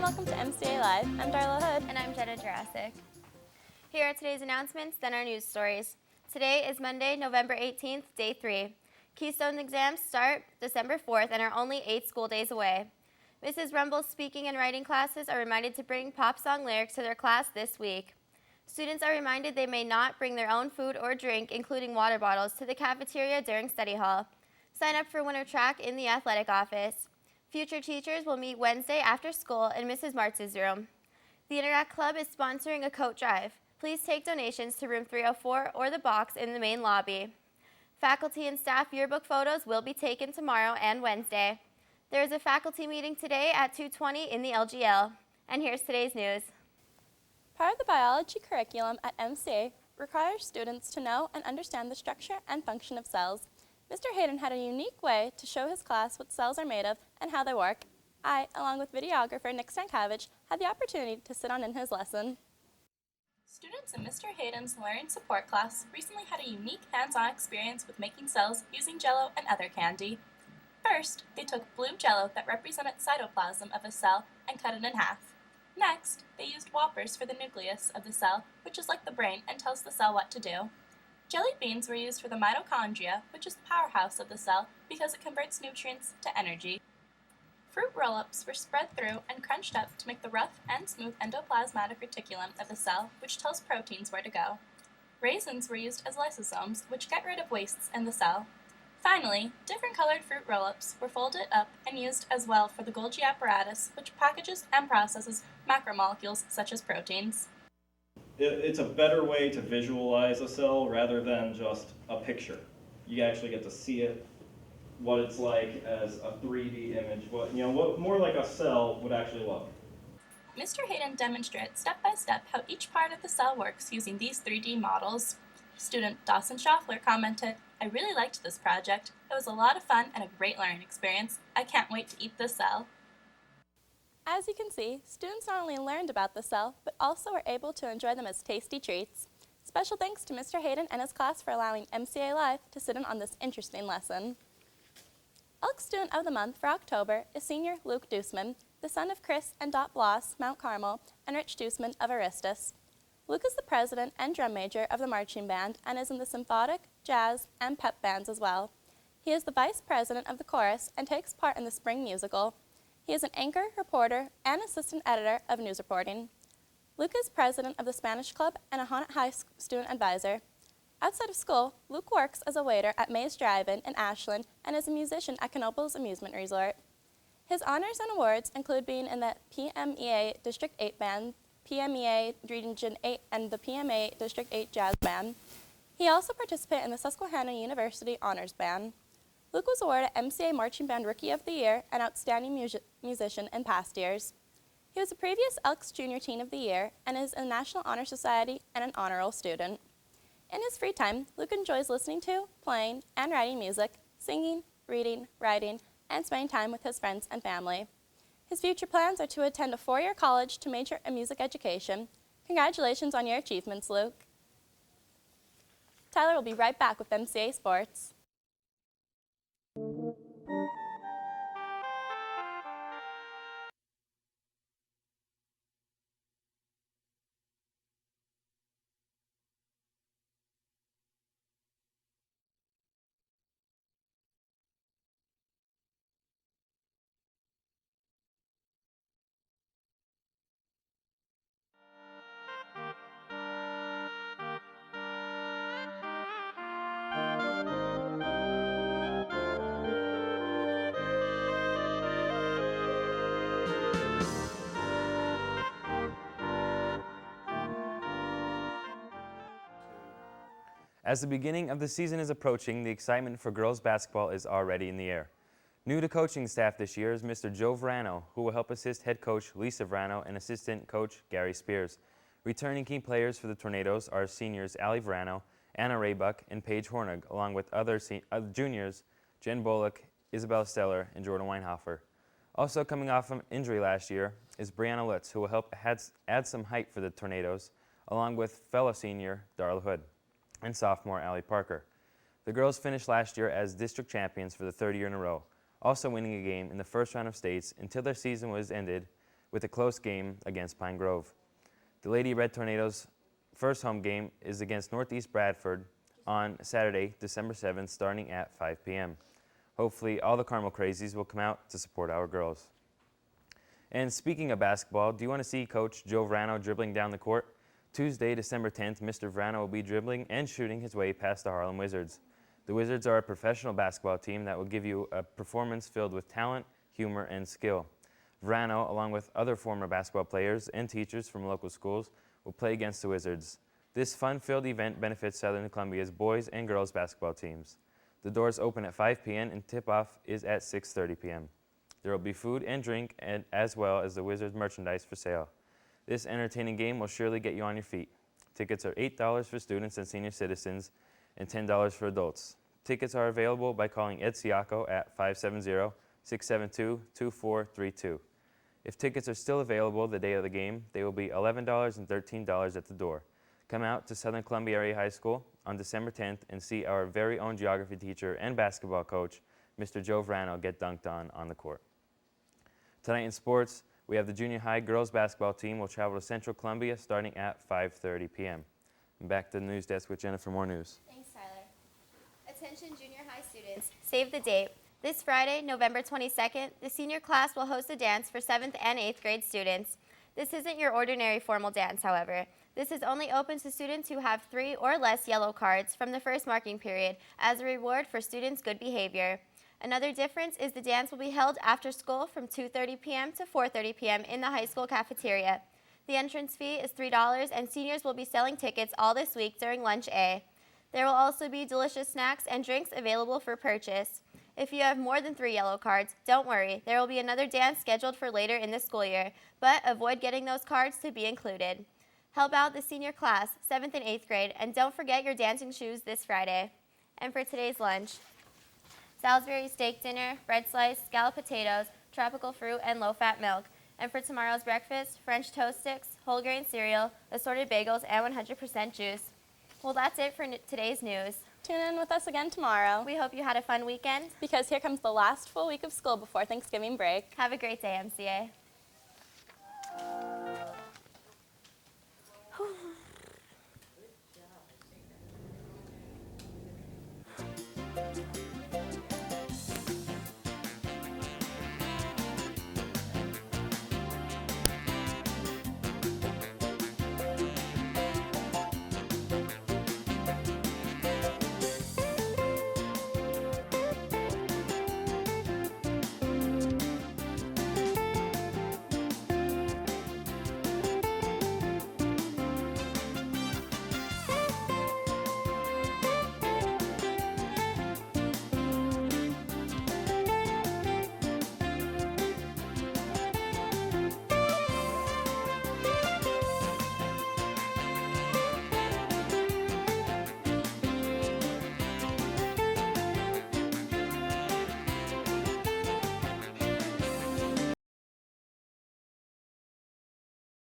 welcome to MCA Live. I'm Darla Hood. And I'm Jenna Jurassic. Here are today's announcements, then our news stories. Today is Monday, November 18th, Day 3. Keystone exams start December 4th and are only 8 school days away. Mrs. Rumble's speaking and writing classes are reminded to bring pop song lyrics to their class this week. Students are reminded they may not bring their own food or drink, including water bottles, to the cafeteria during study hall. Sign up for winter track in the athletic office. Future teachers will meet Wednesday after school in Mrs. Martz's room. The Interact Club is sponsoring a coat drive. Please take donations to room 304 or the box in the main lobby. Faculty and staff yearbook photos will be taken tomorrow and Wednesday. There is a faculty meeting today at 2:20 in the LGL. And here's today's news. Part of the biology curriculum at MCA requires students to know and understand the structure and function of cells. Mr. Haden had a unique way to show his class what cells are made of and how they work. I, along with videographer Nick Stankiewicz, had the opportunity to sit on in his lesson. Students in Mr. Haden's Learning Support class recently had a unique hands-on experience with making cells using Jello and other candy. First, they took blue Jello that represented cytoplasm of a cell and cut it in half. Next, they used whoppers for the nucleus of the cell, which is like the brain and tells the cell what to do. Jelly beans were used for the mitochondria, which is the powerhouse of the cell because it converts nutrients to energy. Fruit roll-ups were spread through and crunched up to make the rough and smooth endoplasmatic reticulum of the cell, which tells proteins where to go. Raisins were used as lysosomes, which get rid of wastes in the cell. Finally, different colored fruit roll-ups were folded up and used as well for the Golgi apparatus, which packages and processes macromolecules such as proteins. It's a better way to visualize a cell rather than just a picture. You actually get to see it, what it's like as a 3D image, what more like a cell would actually look. Mr. Haden demonstrated step by step how each part of the cell works using these 3D models. Student Dawson Schaffler commented, "I really liked this project. It was a lot of fun and a great learning experience. I can't wait to eat this cell." As you can see, students not only learned about the cell, but also were able to enjoy them as tasty treats. Special thanks to Mr. Haden and his class for allowing MCA Live to sit in on this interesting lesson. Elks Student of the Month for October is senior Luke Duceman, the son of Chris and Dot Bloss, Mount Carmel, and Rich Duceman of Aristus. Luke is the president and drum major of the marching band and is in the symphonic, jazz, and pep bands as well. He is the vice president of the chorus and takes part in the spring musical. He is an anchor, reporter, and assistant editor of news reporting. Luke is president of the Spanish Club and a Haunted High student advisor. Outside of school, Luke works as a waiter at Mays Drive-In in Ashland and is a musician at Canopus Amusement Resort. His honors and awards include being in the PMEA District 8 Band, PMEA Region 8, and the PMA District 8 Jazz Band. He also participated in the Susquehanna University Honors Band. Luke was awarded MCA Marching Band Rookie of the Year and Outstanding Musician in past years. He was a previous Elks Junior Teen of the Year and is a National Honor Society and an honor roll student. In his free time, Luke enjoys listening to, playing, and writing music, singing, reading, writing, and spending time with his friends and family. His future plans are to attend a 4-year college to major in music education. Congratulations on your achievements, Luke. Tyler will be right back with MCA Sports. As the beginning of the season is approaching, the excitement for girls basketball is already in the air. New to coaching staff this year is Mr. Joe Verano, who will help assist head coach Lisa Verano and assistant coach Gary Spears. Returning key players for the Tornadoes are seniors Allie Verano, Anna Raybuck, and Paige Hornig, along with other juniors Jen Bullock, Isabel Steller, and Jordan Weinhofer. Also coming off from injury last year is Brianna Lutz, who will help add some height for the Tornadoes, along with fellow senior Darla Hood and sophomore Allie Parker. The girls finished last year as district champions for the third year in a row, also winning a game in the first round of states until their season was ended with a close game against Pine Grove. The Lady Red Tornadoes' first home game is against Northeast Bradford on Saturday, December 7th, starting at 5 p.m. Hopefully, all the Carmel Crazies will come out to support our girls. And speaking of basketball, do you want to see Coach Joe Vrano dribbling down the court? Tuesday, December 10th, Mr. Vrano will be dribbling and shooting his way past the Harlem Wizards. The Wizards are a professional basketball team that will give you a performance filled with talent, humor, and skill. Vrano, along with other former basketball players and teachers from local schools, will play against the Wizards. This fun-filled event benefits Southern Columbia's boys and girls basketball teams. The doors open at 5 p.m. and tip-off is at 6:30 p.m. There will be food and drink as well as the Wizards merchandise for sale. This entertaining game will surely get you on your feet. Tickets are $8 for students and senior citizens and $10 for adults. Tickets are available by calling Ed Siaco at 570-672-2432. If tickets are still available the day of the game, they will be $11 and $13 at the door. Come out to Southern Columbia Area High School on December 10th and see our very own geography teacher and basketball coach, Mr. Joe Vrano, get dunked on the court. Tonight in sports, we have the junior high girls basketball team will travel to Central Columbia starting at 5:30 p.m. Back to the news desk with Jenna for more news. Thanks, Tyler. Attention junior high students, save the date. This Friday, November 22nd, the senior class will host a dance for 7th and 8th grade students. This isn't your ordinary formal dance, however. This is only open to students who have 3 or less yellow cards from the first marking period as a reward for students' good behavior. Another difference is the dance will be held after school from 2:30 p.m. to 4:30 p.m. in the high school cafeteria. The entrance fee is $3 and seniors will be selling tickets all this week during Lunch A. There will also be delicious snacks and drinks available for purchase. If you have more than 3 yellow cards, don't worry, there will be another dance scheduled for later in the school year, but avoid getting those cards to be included. Help out the senior class, 7th and 8th grade, and don't forget your dancing shoes this Friday. And for today's lunch, Salisbury steak dinner, bread slice, scalloped potatoes, tropical fruit, and low-fat milk. And for tomorrow's breakfast, French toast sticks, whole grain cereal, assorted bagels, and 100% juice. Well, that's it for today's news. Tune in with us again tomorrow We hope you had a fun weekend. because here comes the last full week of school before Thanksgiving break. Have a great day, MCA.